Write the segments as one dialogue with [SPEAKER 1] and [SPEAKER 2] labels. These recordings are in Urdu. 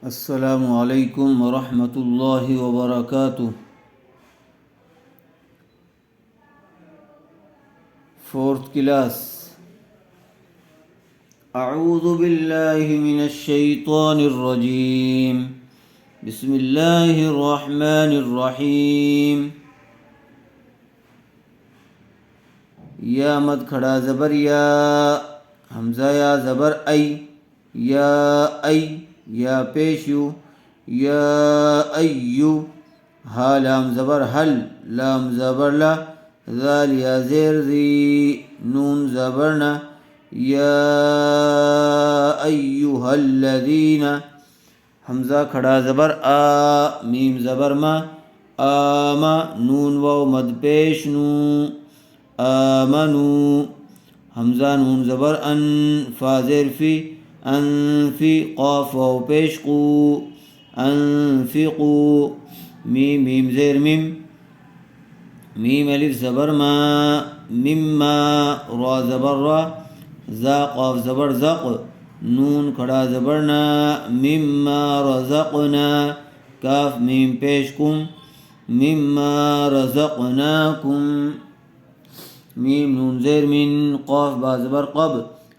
[SPEAKER 1] السلام علیکم ورحمۃ اللہ وبرکاتہ۔ Fourth class. اعوذ باللہ من الشیطان الرجیم، بسم اللہ الرحمن الرحیم۔ یا مد کھڑا زبر یا، حمزہ یا زبر ای، یا پیشو، یا ایو، ہا لام زبر حل، لام زبر لا، ذال یا زیر ذی، نون زبر نا، یا ایوہ الذین، حمزہ کھڑا زبر آ، میم زبر ما، آما، نون واو مد پیش نو، آمنو، حمزہ نون زبر ان، فا زیر فی، انفی، قاف واو پیش قو، انفقو، میم زیر میم، میم الف زبر ما، مما، را زبر را، زا قاف زبر زق، نون کھڑا زبر نا، مما رزقنا، کاف میم پیش کم، مما رزقناکم، میم نون زیر من، قاف با زبر قب،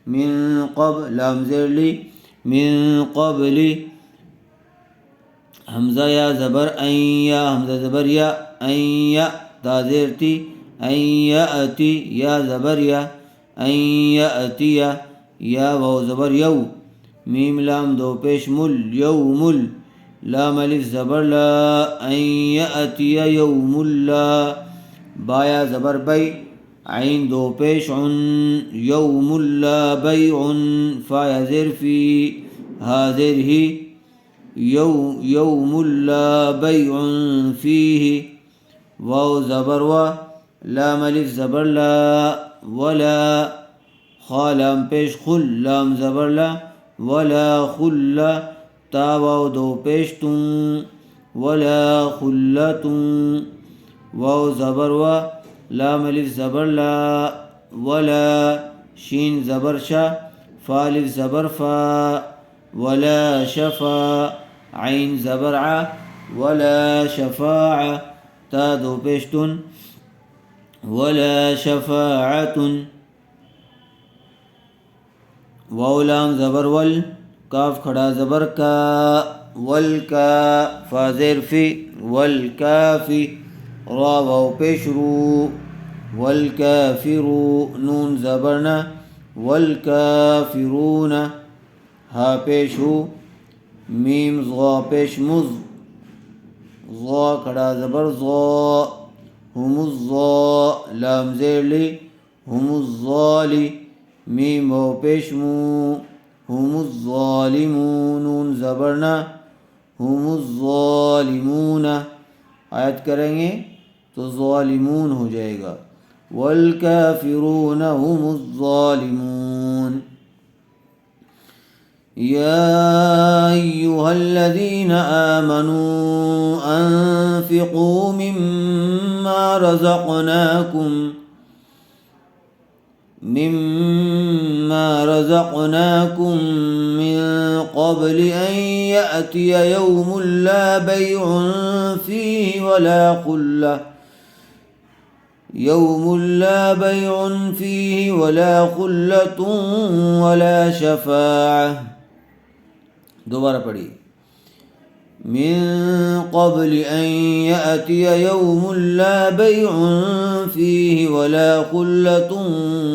[SPEAKER 1] من قبل، لام زیر لی، من قبلی، حمزہ یا زبر این یا، حمزہ زبر یا، این یا، تا زیر تی، این یاتی، یا زبر یا، این یاتی، یا واو زبر یو، میم لام دو پیش مل، یوم ال، لام الف زبر لا، این یاتی یوم اللہ، با یا زبر بی، عین دو پیش عن، یوم اللہ بیع، فا یا زیر فی، ہا زیر ہی، یوم اللہ بیع فیہ، واو زبر و، لام الف زبر لا، ولا، خا لام پیش خل، لام زبر لا، ولا خل، تا واو دو پیش تن، ولا خلتن، واو زبر و، لام الف زبر لا، ولا، شین زبر شا، فا الف زبر فا، ولا شفا، عین زبر ع، ولا شفاع، تا دو پیشتن، ولا شفاعتن، واو لام زبر ول، کاف کھڑا زبر کا، والکا، فا زیر فی، والکافی، را واو پیش رو، والکافرو، نون زبرنا، والکافرون، ہا پیش ہو، میم ضا پیش مز، ضا کھڑا زبر ضا، ہم الضا، لام زیر لی، ہم الظالی، میم واو پیش مو، ہم الظالمون، نون زبرنا، ہم الظالمون، آیت کریں گے تو ظالمون ہو جائے گا، والکافرون هم الظالمون۔ یا ایہا الذین آمنوا انفقوا مما رزقناکم من قبل ان یأتی یوم لا بیع فیہ ولا خلہ، یوم لا بیع فیہ ولا خلۃ ولا شفاعہ، دوبارہ پڑھی، من قبل ان یأتی یوم لا بیع فیہ ولا خلۃ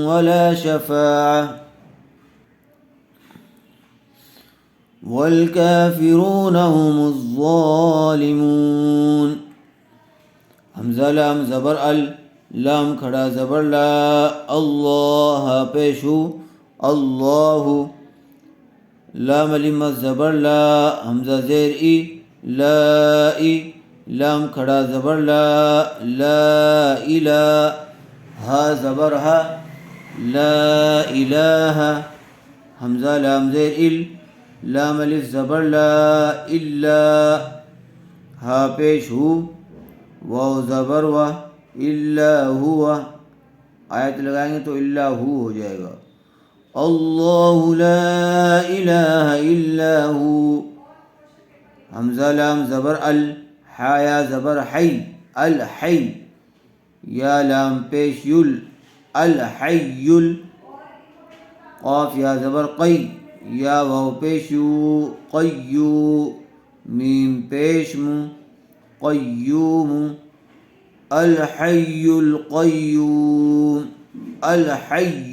[SPEAKER 1] ولا شفاعہ، والکافرون هم الظالمون، حمزہ لام زبر ال، لام کھڑا زبر لا، اللہ پیشو، اللہ، لام لم زبر لا، حمزہ زیر ای، لا ای، لام کھڑا زبر لا، لا الہ، ہا زبر ہا، لا الہ، حمزہ لام زیر ال، لام الف زبر لا، الا، ہا پیش ہو، واو زبر و، الا ہوا، آیت لگائیں گے تو الا ہو جائے گا، اللہ لا الہ الا ہو، حمزہ لام زبر ال، حا یا زبر حی، الحی، یا لام پیش یل، الحی ال، قاف یا زبر قی، یا واو پیش یو، قیو، میم پیش مو، قیوم، الحی القیوم، الحی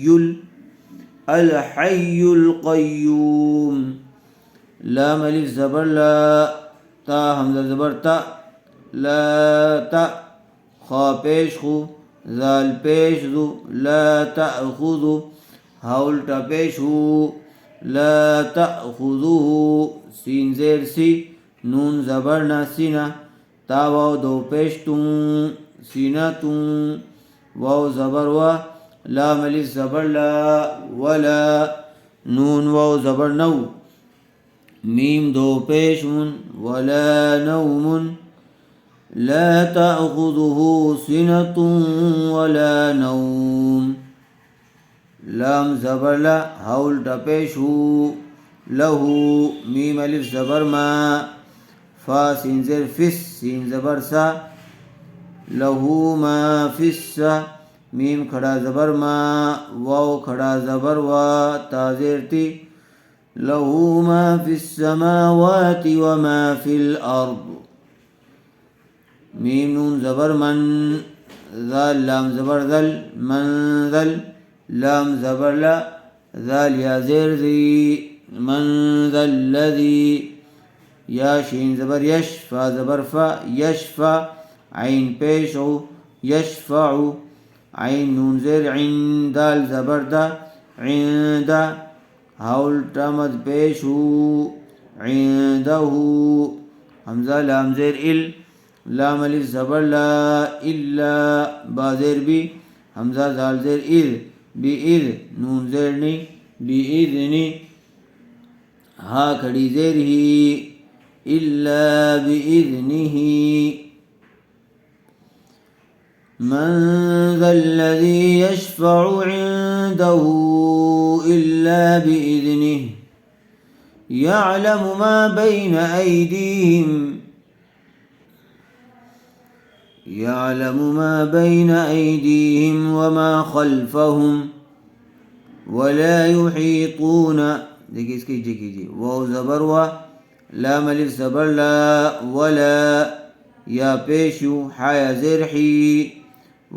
[SPEAKER 1] القیوم. لام الف زبر لا، تا حمزہ زبر تا، لا تا، خا پیش خو، زال پیش ذو، لا تأخذو، ہا الٹا پیش ہو، لا تأخذه، سین زیر سی، نون زبر نا سینہ، تا واو دو پیش تون، سینہ تون، واو زبر وا، لام الف زبر لا، ولا، نون واو زبر نو، میم دو پیش من، ولا نوم، لا تأخذه سنة ولا نوم. لام زبر لا، ہا الٹا پیش ہو، لہو، میم الف زبر ما، فا سین زیر فس، سین زبر سا، لہو ما فی السا، میم کھڑا زبر ما، واو کھڑا زبر وا، تا زیر تی، لہو ما فی السماوات وما فی الارض، میم نون زبر من، ذال لام زبر ذل، من ذل، لام زبر لا، ذال یا زیر ذی، من ذا الذی، یا شین زبر یش، فا زبر فا، یشفع، عین پیش عو، یشفع، عین نون زیر عین، دال زبر دا، عند، ہا الٹا مد پیش ہو، عندہ، حمزہ لام زیر ال، لام الف زبر لا، الا، با زیر بی، حمزہ زال زیر اذ، بِإِذ، نون زیر نی، بِإِذنی، ہا کھڑی زیر ہی، الا بِإِذنہ. من ذا الذی یشفع عنده الا بإذنه يعلم ما بين أيديهم وما خلفهم ولا يحيطون. دیکھیے اس کی جے کیجیے، واو زبر وا، لام الف زبر لا، ولا، یا پیشو، حا یا زیر حی،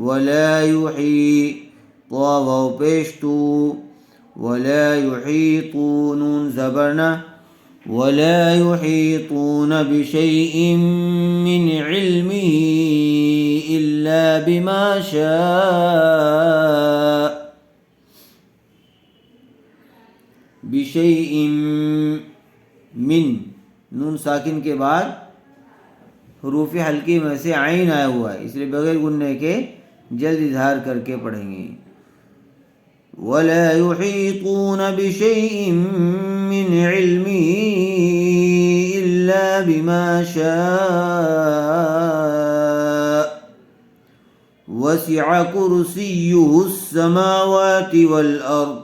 [SPEAKER 1] ولا یحی، طا واو پیش تو، ولا یحیطون، نون زبرنا، ولا يحيطون بشيء من علمه إلا بما شاء. بشيء من، نون ساکن کے بعد حروف حلقی میں سے عین آیا ہوا ہے، اس لیے بغیر گننے کے جلد اظہار کر کے پڑھیں گے. ولا يحيطون بشيء من علمه إلا بما شاء وسع كرسيه السماوات والأرض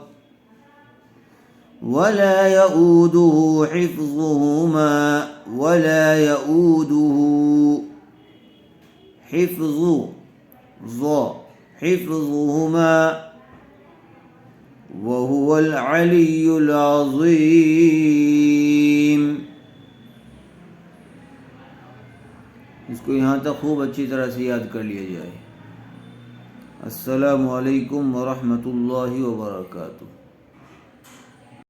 [SPEAKER 1] ولا يؤوده حفظهما حفظهما وهو العلی العظیم. اس کو یہاں تک خوب اچھی طرح سے یاد کر لیا جائے. السلام علیکم ورحمۃ اللہ وبرکاتہ.